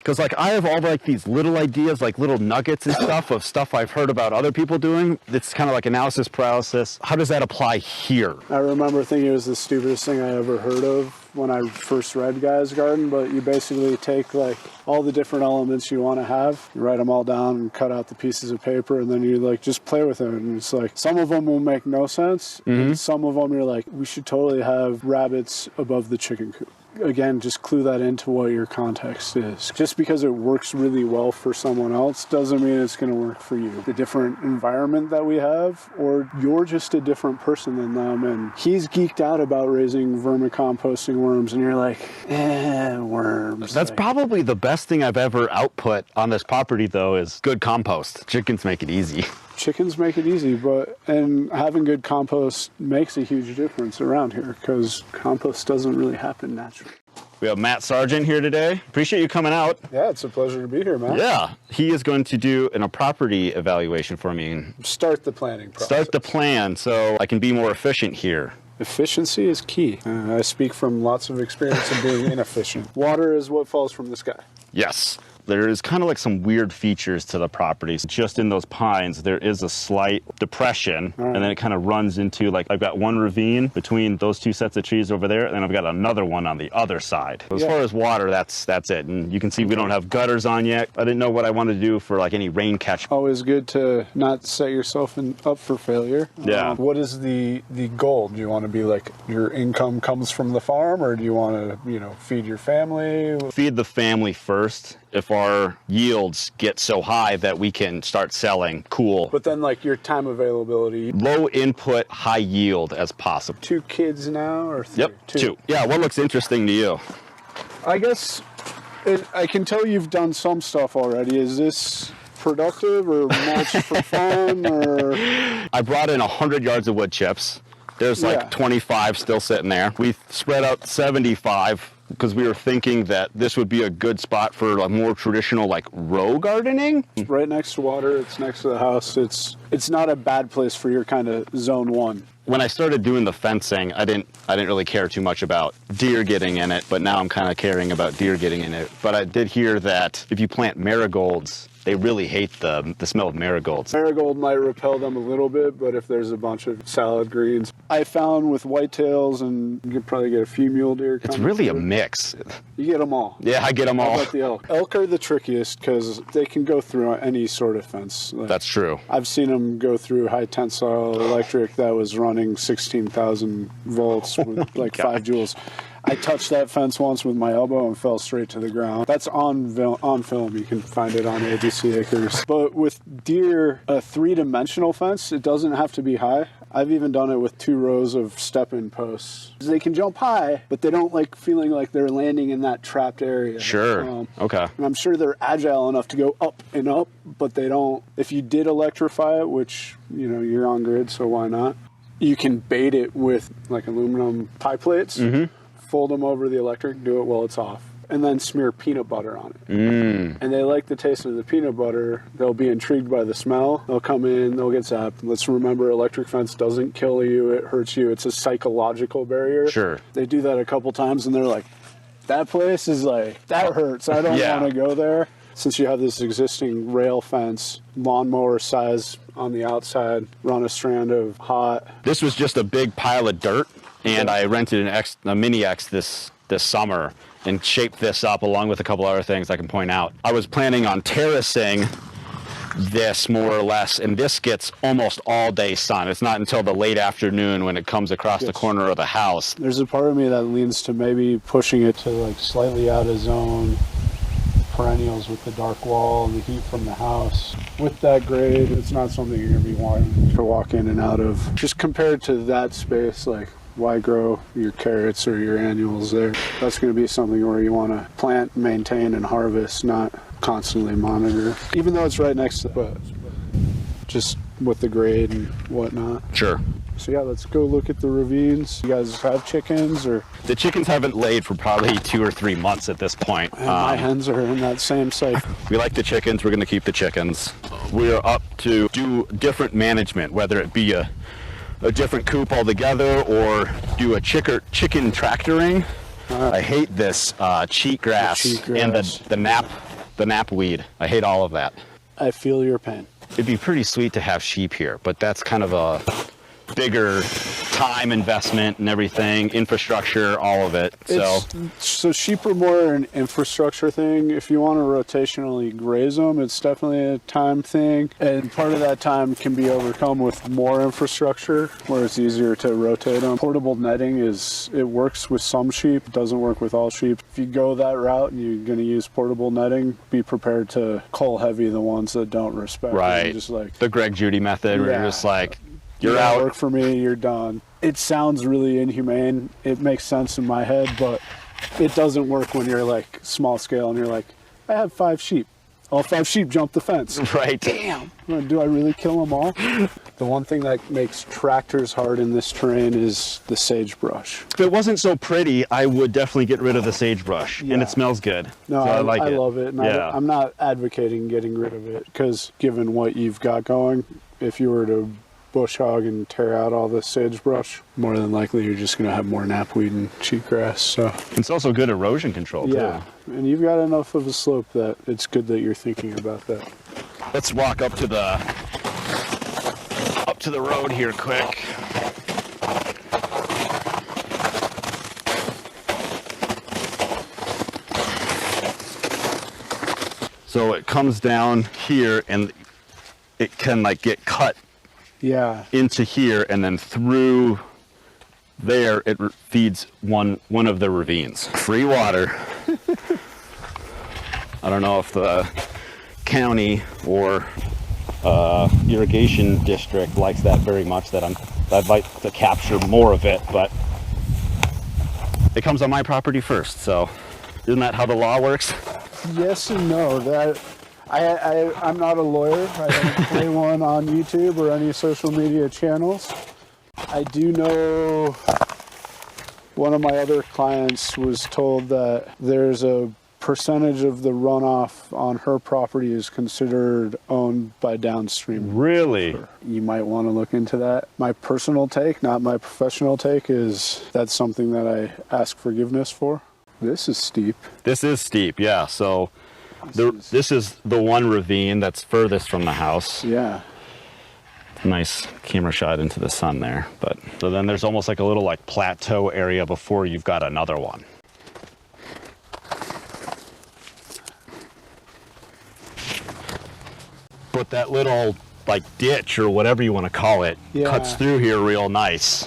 Because like I have all like these little ideas, like little nuggets and stuff of stuff I've heard about other people doing. It's kind of like analysis paralysis. How does that apply here? I remember thinking it was the stupidest thing I ever heard of when I first read Guy's Garden, but you basically take like all the different elements you want to have, you write them all down and cut out the pieces of paper, and then you like just play with them. And it's like some of them will make no sense, and some of them you're like, we should totally have rabbits above the chicken coop. Again, just clue that into what your context is. Just because it works really well for someone else doesn't mean it's going to work for you. The different environment that we have, or you're just a different person than them, and he's geeked out about raising vermicomposting worms, and you're like, worms. That's probably the best thing I've ever output on this property, though, is good compost. Chickens make it easy. Chickens make it easy, and having good compost makes a huge difference around here because compost doesn't really happen naturally. We have Matt Sargent here today. Appreciate you coming out. Yeah, it's a pleasure to be here, Matt. Yeah, he is going to do a property evaluation for me. Start the planning process. Start the plan so I can be more efficient here. Efficiency is key. I speak from lots of experience of being inefficient. Water is what falls from the sky. Yes. There is kind of like some weird features to the properties. Just in those pines, there is a slight depression, and then it kind of runs into, like, I've got one ravine between those two sets of trees over there, and then I've got another one on the other side. As far as water, that's it. And you can see we don't have gutters on yet. I didn't know what I wanted to do for, like, any rain catch. Always good to not set yourself up for failure. Yeah. What is the goal? Do you want to be like, your income comes from the farm, or do you want to, feed your family? Feed the family first. If our yields get so high that we can start selling, cool. But then, like, your time availability. Low input, high yield as possible. 2 kids now, or 3? Yep, 2. Yeah, what looks interesting to you? I guess I can tell you've done some stuff already. Is this productive or mulch for fun? Or I brought in 100 yards of wood chips. There's like 25 still sitting there. We spread out 75 because we were thinking that this would be a good spot for a more traditional, like, row gardening. Right next to water, it's next to the house. It's not a bad place for your kind of zone 1. When I started doing the fencing, I didn't really care too much about deer getting in it, but now I'm kind of caring about deer getting in it. But I did hear that if you plant marigolds, they really hate the smell of marigolds. Marigold might repel them a little bit, but if there's a bunch of salad greens. I found with whitetails, and you could probably get a few mule deer. It's really a mix. You get them all. Yeah, I get them all. How about the elk? Elk are the trickiest because they can go through any sort of fence. Like, that's true. I've seen them go through high tensile electric that was running 16,000 volts with like 5 joules. I touched that fence once with my elbow and fell straight to the ground. That's on film. You can find it on ABC Acres. But with deer, a 3-dimensional fence, it doesn't have to be high. I've even done it with 2 rows of step-in posts. They can jump high, but they don't like feeling like they're landing in that trapped area. Sure. Okay. And I'm sure they're agile enough to go up and up, but they don't. If you did electrify it, which, you're on grid, so why not? You can bait it with like aluminum pie plates. Fold them over the electric, do it while it's off, and then smear peanut butter on it. And they like the taste of the peanut butter. They'll be intrigued by the smell. They'll come in, they'll get zapped. Let's remember, electric fence doesn't kill you, it hurts you. It's a psychological barrier. Sure. They do that a couple times, and they're like, that place is like, that hurts. I don't want to go there. Since you have this existing rail fence, lawnmower size on the outside, run a strand of hot. This was just a big pile of dirt. And I rented a Mini X this summer and shaped this up along with a couple other things I can point out. I was planning on terracing this more or less, and this gets almost all day sun. It's not until the late afternoon when it comes across the corner of the house. There's a part of me that leans to maybe pushing it to like slightly out of zone perennials with the dark wall and the heat from the house. With that grade, it's not something you're going to be wanting to walk in and out of. Just compared to that space, like, why grow your carrots or your annuals there? That's going to be something where you want to plant, maintain, and harvest, not constantly monitor. Even though it's right next to it, just with the grade and whatnot. Sure. So yeah, let's go look at the ravines. You guys have chickens, or? The chickens haven't laid for probably 2 or 3 months at this point. And my hens are in that same site. We like the chickens. We're going to keep the chickens. We are up to do different management, whether it be a different coop altogether or do a chicken tractoring. I hate this cheatgrass and the nap the knapweed. I hate all of that. I feel your pain. It'd be pretty sweet to have sheep here, but that's kind of a bigger time investment and everything, infrastructure, all of it. So sheep are more an infrastructure thing. If you want to rotationally graze them, it's definitely a time thing. And part of that time can be overcome with more infrastructure, where it's easier to rotate them. Portable netting it works with some sheep, it doesn't work with all sheep. If you go that route and you're going to use portable netting, be prepared to cull heavy the ones that don't respect it. Just like the Greg Judy method, where you're just like, you're out. Work for me, you're done. It sounds really inhumane. It makes sense in my head, but it doesn't work when you're like small scale and you're like, I have 5 sheep. All 5 sheep jump the fence. Right. Damn. Do I really kill them all? The one thing that makes tractors hard in this terrain is the sagebrush. If it wasn't so pretty, I would definitely get rid of the sagebrush. Yeah. And it smells good. No, so I like it. I love it. And yeah. I'm not advocating getting rid of it, because given what you've got going, if you were to bush hog and tear out all the sagebrush, more than likely you're just going to have more knapweed and cheatgrass. So it's also good erosion control too. And you've got enough of a slope that it's good that you're thinking about that. Let's walk up to the road here quick. So it comes down here and it can like get cut into here, and then through there it feeds one of the ravines. Free water. I don't know if the county or irrigation district likes that very much, that I'd like to capture more of it, but it comes on my property first, so isn't that how the law works? Yes and no. I'm not a lawyer. I don't play one on YouTube or any social media channels. I do know one of my other clients was told that there's a percentage of the runoff on her property is considered owned by downstream. Really? You might want to look into that. My personal take, not my professional take, is that's something that I ask forgiveness for. This is steep. This is steep, yeah. So this is the one ravine that's furthest from the house. Yeah. Nice camera shot into the sun there. But so then there's almost like a little like plateau area before you've got another one. But that little like ditch or whatever you want to call it cuts through here real nice.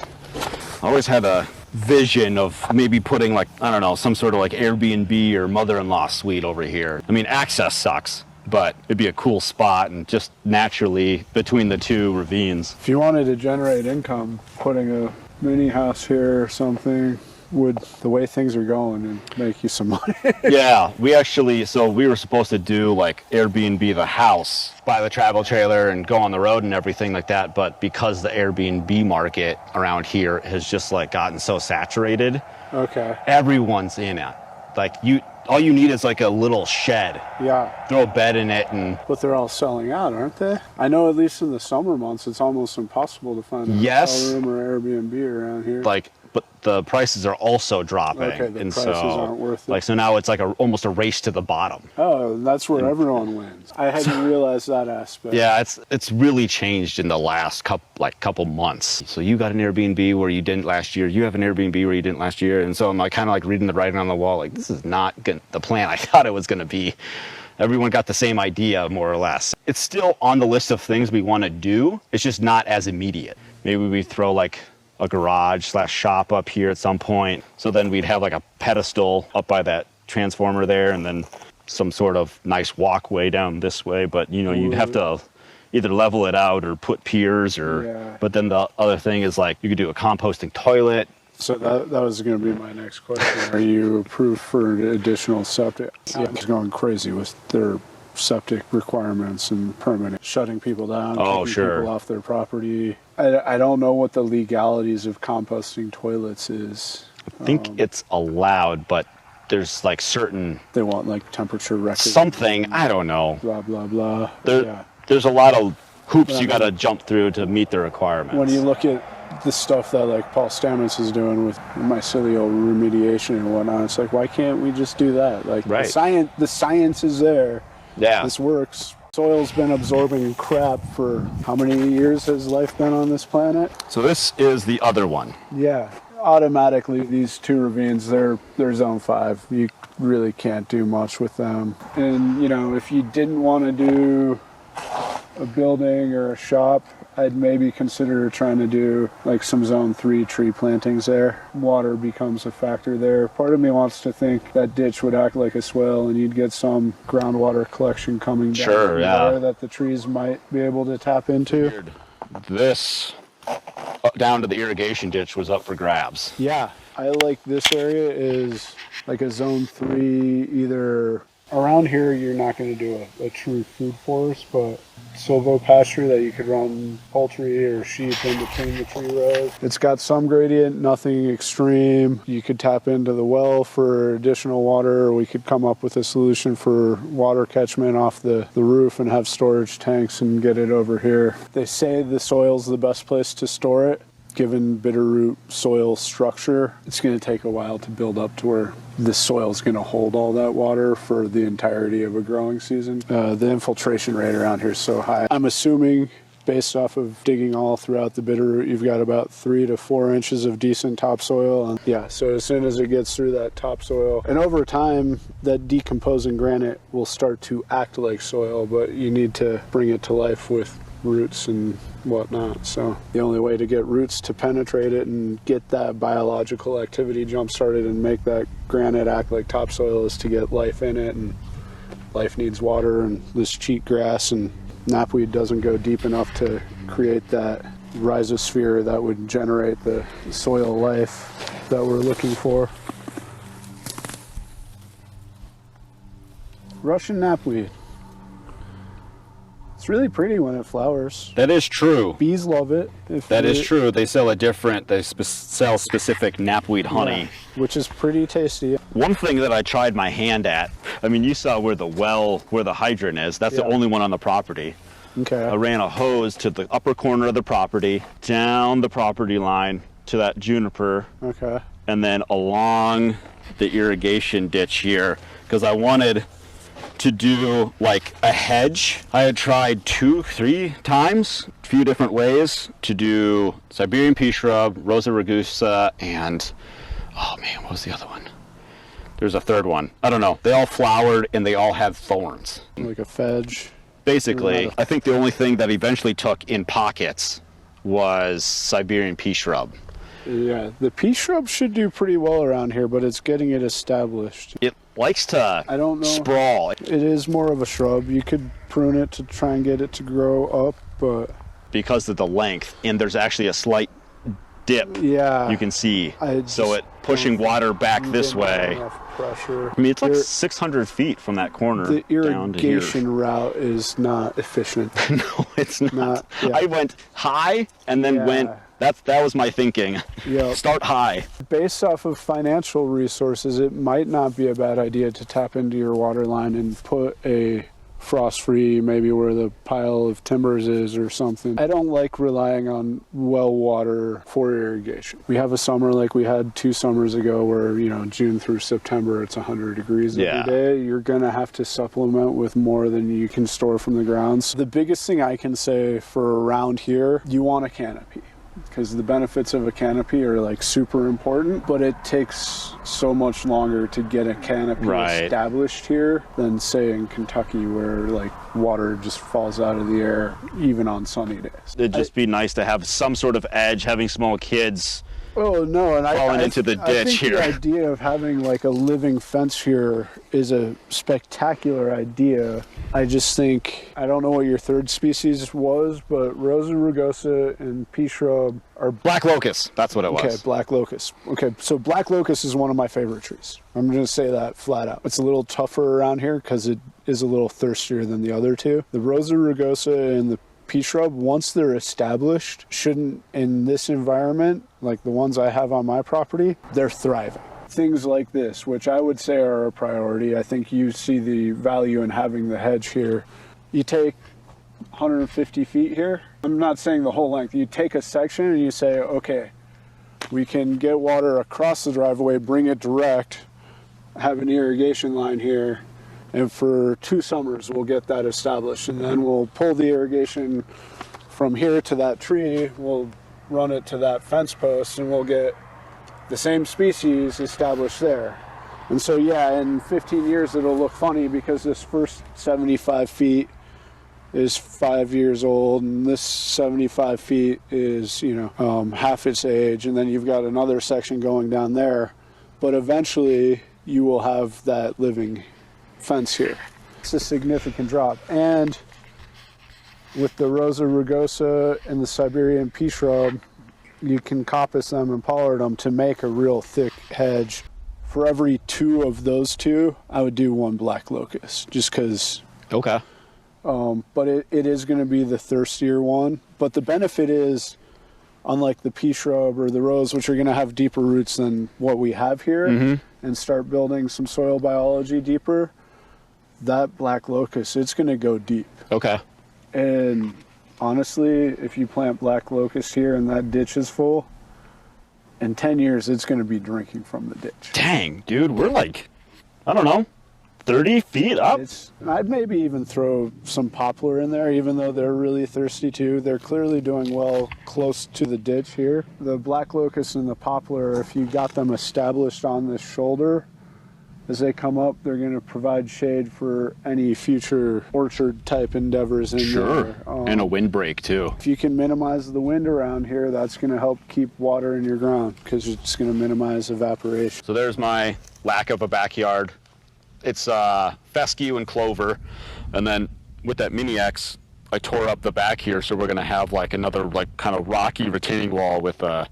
I always had a vision of maybe putting like, I don't know, some sort of like Airbnb or mother-in-law suite over here. I mean, access sucks, but it'd be a cool spot and just naturally between the two ravines. If you wanted to generate income, putting a mini house here or something would, the way things are going, and make you some money. Yeah, we were supposed to do like Airbnb the house, buy the travel trailer and go on the road and everything like that, but because the Airbnb market around here has just like gotten so saturated, everyone's in it. Like all you need is like a little shed. Yeah. Throw a bed in it and... But they're all selling out, aren't they? I know at least in the summer months it's almost impossible to find a hotel room or Airbnb around here. But the prices are also dropping. Okay, the prices aren't worth it. So now it's like almost a race to the bottom. Oh, that's where everyone wins. I hadn't realized that aspect. Yeah, it's really changed in the last couple months. So you got an Airbnb where you didn't last year. You have an Airbnb where you didn't last year. And so I'm like kind of like reading the writing on the wall. Like, this is not the plan I thought it was going to be. Everyone got the same idea, more or less. It's still on the list of things we want to do. It's just not as immediate. Maybe we throw like a garage/shop up here at some point. So then we'd have like a pedestal up by that transformer there, and then some sort of nice walkway down this way. But you know, you'd have to either level it out or put piers or, but then the other thing is like you could do a composting toilet. So that was going to be my next question. Are you approved for additional septic? Yeah, it's going crazy with their septic requirements and permitting, shutting people down, kicking people off their property. I don't know what the legalities of composting toilets is. I think it's allowed, but there's like certain... They want like temperature records. Something, I don't know. Blah, blah, blah. There's a lot of hoops you got to jump through to meet the requirements. When you look at the stuff that like Paul Stamets is doing with mycelial remediation and whatnot. It's like, why can't we just do that? Like the science is there. Yeah. This works. Soil's been absorbing crap for how many years has life been on this planet? So this is the other one. Yeah. Automatically, these two ravines, they're zone 5. You really can't do much with them. And, you know, if you didn't want to do a building or a shop, I'd maybe consider trying to do like some zone 3 tree plantings there. Water becomes a factor there. Part of me wants to think that ditch would act like a swale and you'd get some groundwater collection coming down there that the trees might be able to tap into. Weird. This down to the irrigation ditch was up for grabs. Yeah, I like this area is like a zone 3, either around here you're not going to do a true food forest, but silvopasture that you could run poultry or sheep in between the tree rows. It's got some gradient, nothing extreme. You could tap into the well for additional water, or we could come up with a solution for water catchment off the roof and have storage tanks and get it over here. They say the soil's the best place to store it. Given Bitterroot soil structure, it's going to take a while to build up to where the soil is going to hold all that water for the entirety of a growing season. The infiltration rate around here is so high. I'm assuming, based off of digging all throughout the Bitterroot, you've got about 3 to 4 inches of decent topsoil. And yeah, so as soon as it gets through that topsoil, and over time, that decomposing granite will start to act like soil, but you need to bring it to life with roots and whatnot. So the only way to get roots to penetrate it and get that biological activity jump started and make that granite act like topsoil is to get life in it, and life needs water, and this cheatgrass and knapweed doesn't go deep enough to create that rhizosphere that would generate the soil life that we're looking for. Russian knapweed. It's really pretty when it flowers. That is true. Bees love it. That is true. They sell sell specific knapweed honey. Yeah, which is pretty tasty. One thing that I tried my hand at, I mean, you saw where the hydrant is. That's the only one on the property. Okay. I ran a hose to the upper corner of the property, down the property line to that juniper. Okay. And then along the irrigation ditch here, because I wanted to do like a hedge. I had tried 2-3 times, a few different ways to do Siberian pea shrub, Rosa rugosa, and oh man, what was the other one? There's a third one. I don't know. They all flowered and they all had thorns. Like a fedge. Basically, I think the only thing that eventually took in pockets was Siberian pea shrub. Yeah, the pea shrub should do pretty well around here, but it's getting it established. It likes to sprawl. It is more of a shrub. You could prune it to try and get it to grow up, but because of the length, and there's actually a slight dip. Yeah, you can see. So it pushing water back this way. Pressure. I mean, it's like 600 feet from that corner. The irrigation down to here. Route is not efficient. No, it's not. I went high and then went. That was my thinking. Yep. Start high. Based off of financial resources, it might not be a bad idea to tap into your water line and put a frost-free, maybe where the pile of timbers is or something. I don't like relying on well water for irrigation. We have a summer like we had 2 summers ago where, you know, June through September, it's 100 degrees every day. You're going to have to supplement with more than you can store from the ground. So the biggest thing I can say for around here, you want a canopy. Because the benefits of a canopy are like super important, but it takes so much longer to get a canopy established here than say in Kentucky where like water just falls out of the air even on sunny days. It'd just be nice to have some sort of edge, having small kids. Oh no, and falling into the ditch I think here. The idea of having like a living fence here is a spectacular idea. I just think, I don't know what your third species was, but Rosa rugosa and pea shrub are... Black locust, that's what it was. Okay, black locust. Okay, so black locust is one of my favorite trees. I'm going to say that flat out. It's a little tougher around here because it is a little thirstier than the other two. The Rosa rugosa and the pea shrub, once they're established, shouldn't, in this environment, like the ones I have on my property, they're thriving. Things like this, which I would say are a priority. I think you see the value in having the hedge here. You take 150 feet here. I'm not saying the whole length. You take a section and you say, okay, we can get water across the driveway, bring it direct, have an irrigation line here, and for 2 summers we'll get that established, and then we'll pull the irrigation from here to that tree, we'll run it to that fence post, and we'll get the same species established there. And so yeah, in 15 years it'll look funny because this first 75 feet is 5 years old, and this 75 feet is, you know, half its age, and then you've got another section going down there, but eventually you will have that living fence here. It's a significant drop. And with the Rosa rugosa and the Siberian pea shrub, you can coppice them and pollard them to make a real thick hedge. For every 2 of those 2, I would do 1 black locust, just because. Okay. But it is going to be the thirstier one. But the benefit is, unlike the pea shrub or the rose, which are going to have deeper roots than what we have here, and start building some soil biology deeper, that black locust, it's going to go deep. Okay. And honestly, if you plant black locust here and that ditch is full, in 10 years, it's going to be drinking from the ditch. Dang, dude, we're like, I don't know, 30 feet up? I'd maybe even throw some poplar in there, even though they're really thirsty too. They're clearly doing well close to the ditch here. The black locust and the poplar, if you got them established on this shoulder, as they come up, they're going to provide shade for any future orchard type endeavors in there. And a windbreak too. If you can minimize the wind around here, that's going to help keep water in your ground because it's going to minimize evaporation. So there's my lack of a backyard. It's fescue and clover, and then with that Mini X, I tore up the back here, so we're going to have like another like kind of rocky retaining wall with a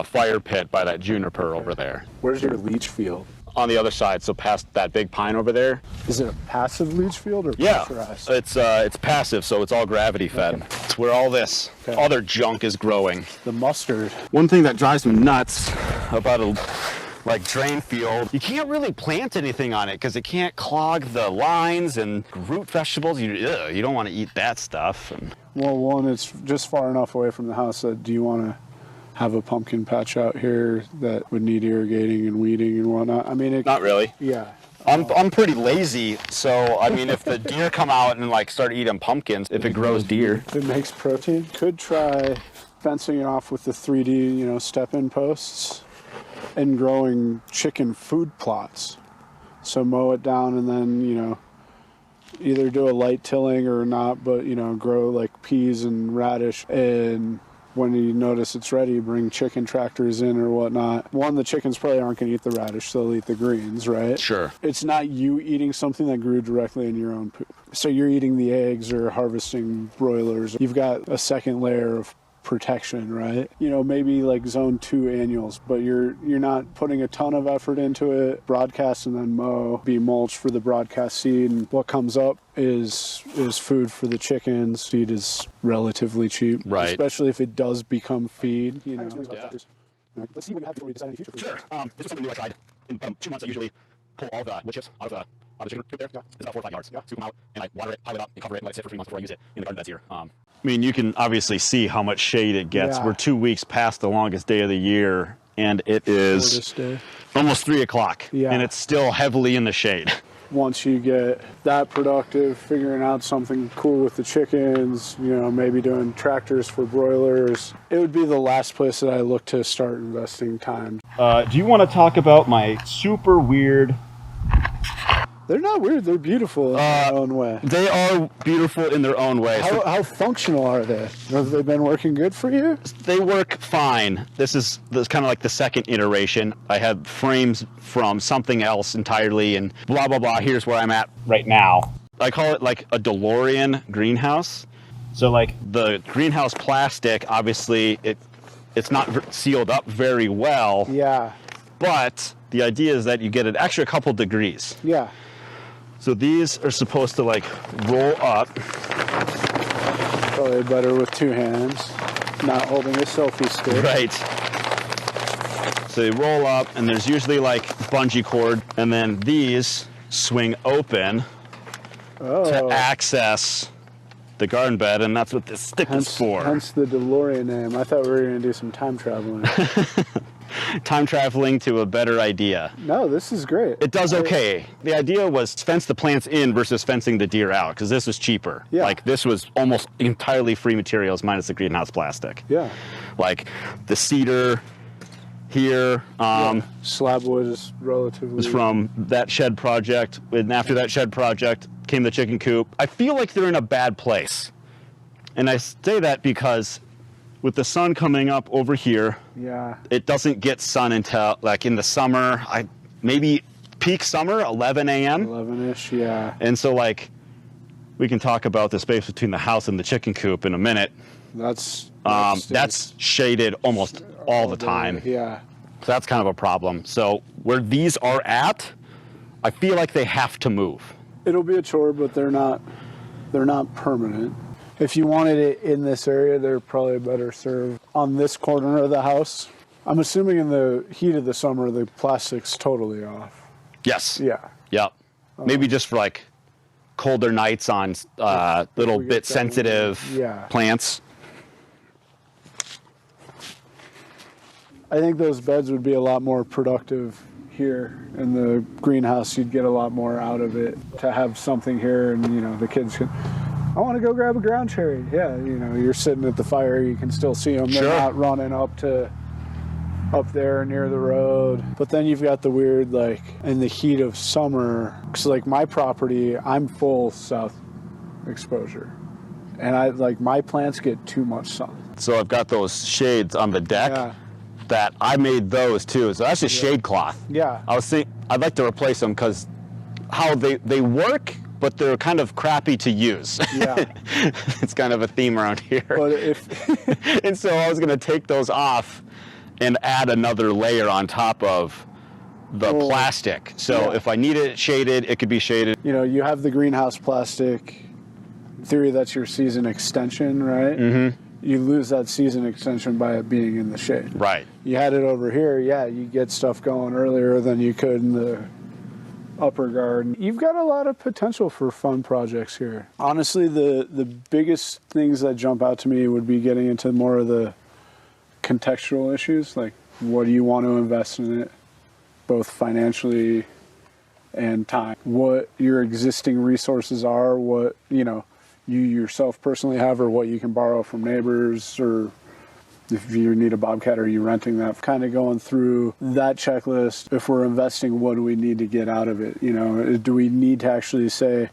fire pit by that juniper over there. Where's your leach field? On the other side, so past that big pine over there. Is it a passive leach field or pressurized? It's passive, so it's all gravity fed. Okay. It's where all this other junk is growing. The mustard. One thing that drives me nuts about a drain field, you can't really plant anything on it because it can't clog the lines and root vegetables. You don't want to eat that stuff. Well, one, it's just far enough away from the house that do you want to have a pumpkin patch out here that would need irrigating and weeding and whatnot? I mean, not really. Yeah. I'm pretty lazy, so I mean, if the deer come out and like start eating pumpkins, if it grows deer, if it makes protein, could try fencing it off with the 3D, step-in posts and growing chicken food plots. So mow it down and then, either do a light tilling or not, but grow like peas and radish, and when you notice it's ready, bring chicken tractors in or whatnot. One, the chickens probably aren't going to eat the radish, so they'll eat the greens, right? Sure. It's not you eating something that grew directly in your own poop. So you're eating the eggs or harvesting broilers. You've got a second layer of protection, right? Maybe like zone 2 annuals, but you're not putting a ton of effort into it. Broadcast and then mow, be mulch for the broadcast seed, and what comes up is food for the chickens. Feed is relatively cheap, right? Especially if it does become feed. Yeah. Let's see what you have before we decide any future. Sure. This is something new I tried. In 2 months, I usually pull all the wood chips out of the chicken coop there. Yeah. It's about 4 or 5 yards. Yeah. Scoop them out, and I water it, pile it up, and cover it, and let it sit for 3 months before I use it in the garden beds here. I mean, you can obviously see how much shade it gets. Yeah. We're 2 weeks past the longest day of the year, and it is almost 3 o'clock, and it's still heavily in the shade. Once you get that productive, figuring out something cool with the chickens, maybe doing tractors for broilers, it would be the last place that I look to start investing time. Do you want to talk about my super weird... They're not weird. They're beautiful in their own way. They are beautiful in their own way. How functional are they? Have they been working good for you? They work fine. This is kind of like the second iteration. I had frames from something else entirely, and blah, blah, blah. Here's where I'm at right now. I call it like a DeLorean greenhouse. So like the greenhouse plastic, obviously it's not sealed up very well. Yeah. But the idea is that you get an extra couple degrees. Yeah. So these are supposed to like roll up. Probably better with 2 hands, not holding a selfie stick. Right. So they roll up, and there's usually like bungee cord, and then these swing open to access the garden bed, and that's what this stick is for. Hence the DeLorean name. I thought we were going to do some time traveling. Time traveling to a better idea. No, this is great. It does okay. The idea was fence the plants in versus fencing the deer out, because this was cheaper. Yeah. Like, this was almost entirely free materials minus the greenhouse plastic. Yeah. Like the cedar here slab wood is relatively... was from that shed project, and after that shed project came the chicken coop. I feel like they're in a bad place. And I say that because with the sun coming up over here, it doesn't get sun until like in the summer, maybe peak summer, 11 a.m. 11-ish, yeah. And so like, we can talk about the space between the house and the chicken coop in a minute. That's shaded almost all the time. Yeah. So that's kind of a problem. So where these are at, I feel like they have to move. It'll be a chore, but they're not permanent. If you wanted it in this area, they're probably better served on this corner of the house. I'm assuming in the heat of the summer, the plastic's totally off. Yes. Yeah. Yep. Maybe just for like colder nights on little bit sensitive plants. I think those beds would be a lot more productive here in the greenhouse. You'd get a lot more out of it to have something here, and you know, the kids can, I want to go grab a ground cherry. Yeah, you know, you're sitting at the fire, you can still see them. They're not running up there near the road. But then you've got the weird, like, in the heat of summer, because like my property, I'm full south exposure. And my plants get too much sun. So I've got those shades on the deck that I made those too. So that's just shade cloth. Yeah. I was thinking, I'd like to replace them because how they work, but they're kind of crappy to use. Yeah. It's kind of a theme around here. But if and so I was going to take those off and add another layer on top of the plastic. So if I need it shaded, it could be shaded. You know, you have the greenhouse plastic. In theory, that's your season extension, right? Mm-hmm. You lose that season extension by it being in the shade. Right. You had it over here, you get stuff going earlier than you could in the upper garden. You've got a lot of potential for fun projects here. Honestly, the biggest things that jump out to me would be getting into more of the contextual issues, like what do you want to invest in it, both financially and time. What your existing resources are, what, you know, you yourself personally have, or what you can borrow from neighbors, or if you need a bobcat, are you renting that? Kind of going through that checklist. If we're investing, what do we need to get out of it? You know, do we need to actually say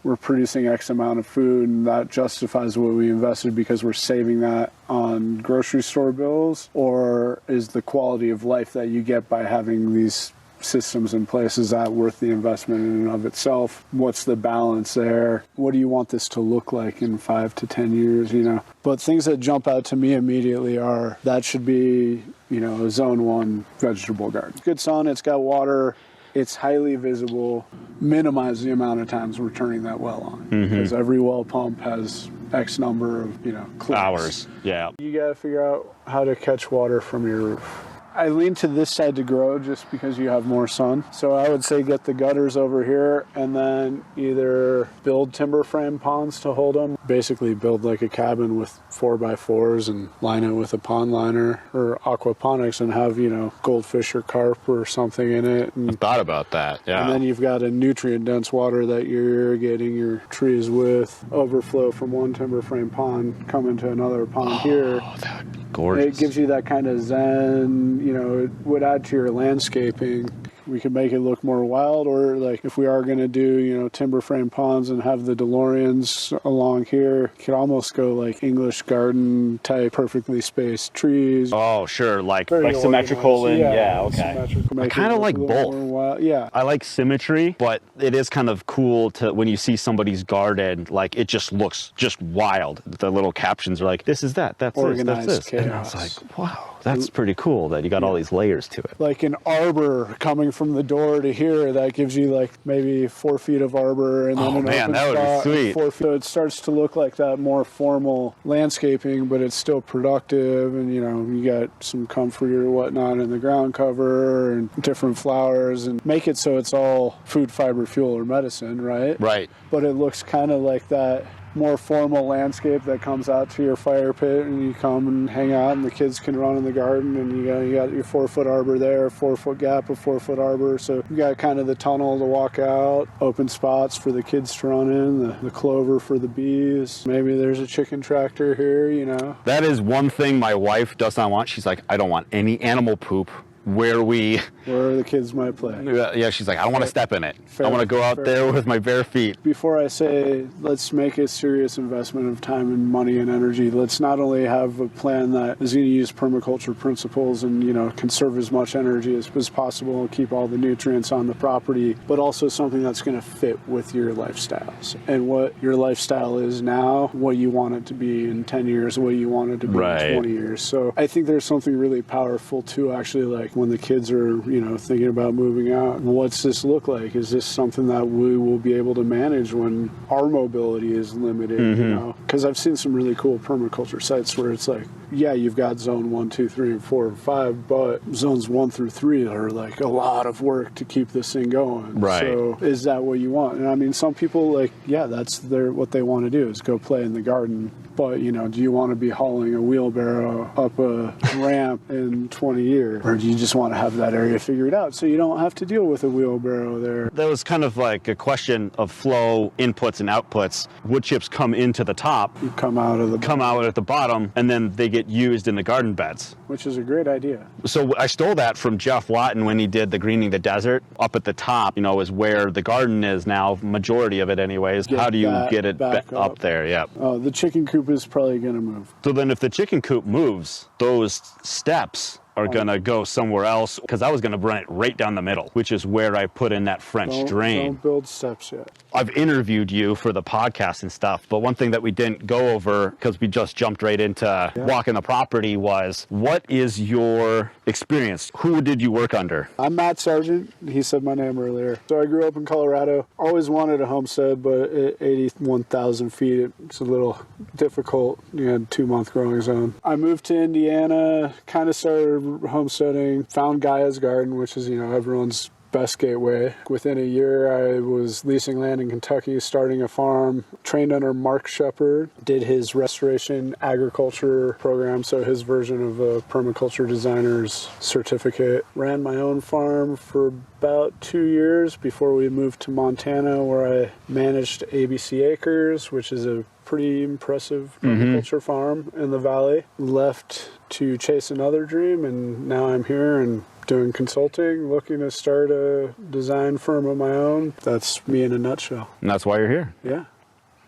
we're producing X amount of food and that justifies what we invested because we're saving that on grocery store bills? Or is the quality of life that you get by having these systems in place, is that worth the investment in and of itself? What's the balance there? What do you want this to look like in 5 to 10 years, you know? But things that jump out to me immediately are that should be, you know, a zone 1 vegetable garden. Good sun, it's got water, it's highly visible. Minimize the amount of times we're turning that well on, because every well pump has X number of, you know, clicks. Hours. Yeah. You got to figure out how to catch water from your roof. I lean to this side to grow just because you have more sun. So I would say get the gutters over here and then either build timber frame ponds to hold them. Basically build like a cabin with 4x4s and line it with a pond liner, or aquaponics and have, you know, goldfish or carp or something in it. And, I thought about that, yeah. And then you've got a nutrient dense water that you're irrigating your trees with. Overflow from one timber frame pond, come into another pond here. Oh, that would be gorgeous. It gives you that kind of zen, you know, it would add to your landscaping. We could make it look more wild, or like if we are going to do, you know, timber frame ponds and have the DeLoreans along here, could almost go like English garden type, perfectly spaced trees. Oh, sure, like Very symmetrical and organized. okay. Symmetrical. I kind of like both. Yeah. I like symmetry, but it is kind of cool to when you see somebody's garden, like it just looks just wild. The little captions are like, this is that, that's Organized this, that's this. chaos. And I was like, wow, that's pretty cool that you got all these layers to it. Like an arbor coming from the door to here, that gives you like maybe 4 feet of arbor, and then an open that would spot be sweet. 4 feet. So it starts to look like that more formal landscaping, but it's still productive, and you know, you got some comfort or whatnot in the ground cover and different flowers, and make it so it's all food, fiber, fuel, or medicine, right? Right. But it looks kind of like that more formal landscape that comes out to your fire pit, and you come and hang out, and the kids can run in the garden, and you got your 4-foot arbor there, 4-foot gap, a 4-foot arbor. So you got kind of the tunnel to walk out, open spots for the kids to run in, the clover for the bees. Maybe there's a chicken tractor here, you know. That is one thing my wife does not want. She's like, I don't want any animal poop where the kids might play. Yeah, she's like, I don't want to step in it. Fair, I want to go out there with my bare feet. Before I say let's make a serious investment of time and money and energy, let's not only have a plan that is going to use permaculture principles and, you know, conserve as much energy as possible and keep all the nutrients on the property, but also something that's going to fit with your lifestyles and what your lifestyle is now, what you want it to be in 10 years, what you want it to be in 20 years. So I think there's something really powerful too, actually, like when the kids are, you know, thinking about moving out, what's this look like? Is this something that we will be able to manage when our mobility is limited, you know? Because I've seen some really cool permaculture sites where it's like, yeah, you've got zone 1, 2, 3, and 4, and 5, but zones 1 through 3 are like a lot of work to keep this thing going. Right. So is that what you want? And I mean, some people, like, yeah, that's what they want to do is go play in the garden. But, you know, do you want to be hauling a wheelbarrow up a ramp in 20 years? Or do you just want to have that area figured out so you don't have to deal with a wheelbarrow there? That was kind of like a question of flow, inputs and outputs. Wood chips come into the top, You come out at the bottom, and then they get used in the garden beds. which is a great idea. So I stole that from Jeff Watton when he did the Greening the Desert. Up at the top, you know, is where the garden is now, majority of it anyways. How do you get it back up there? Yeah. The chicken coop is probably going to move. So then if the chicken coop moves, those steps are going to go somewhere else, because I was going to run it right down the middle, which is where I put in that French drain. Don't build steps yet. I've interviewed you for the podcast and stuff, but one thing that we didn't go over, because we just jumped right into walking the property, was what is your experience? Who did you work under? I'm Matt Sargent. He said my name earlier. So I grew up in Colorado. Always wanted a homestead, but at 81,000 feet, it's a little difficult. You had 2-month growing zone. I moved to Indiana, kind of started homesteading, found Gaia's Garden, which is, you know, everyone's best gateway. Within a year, I was leasing land in Kentucky, starting a farm, trained under Mark Shepard, did his restoration agriculture program, so his version of a permaculture designer's certificate. Ran my own farm for about 2 years before we moved to Montana, where I managed ABC Acres, which is a pretty impressive permaculture farm in the valley. Left to chase another dream, and now I'm here and doing consulting, looking to start a design firm of my own. That's me in a nutshell. And that's why you're here. Yeah.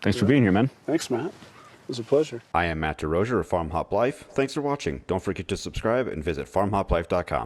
Thanks for being here, man. Thanks, Matt. It was a pleasure. I am Matt DeRozier of FarmHoplife. Thanks for watching. Don't forget to subscribe and visit FarmHoplife.com.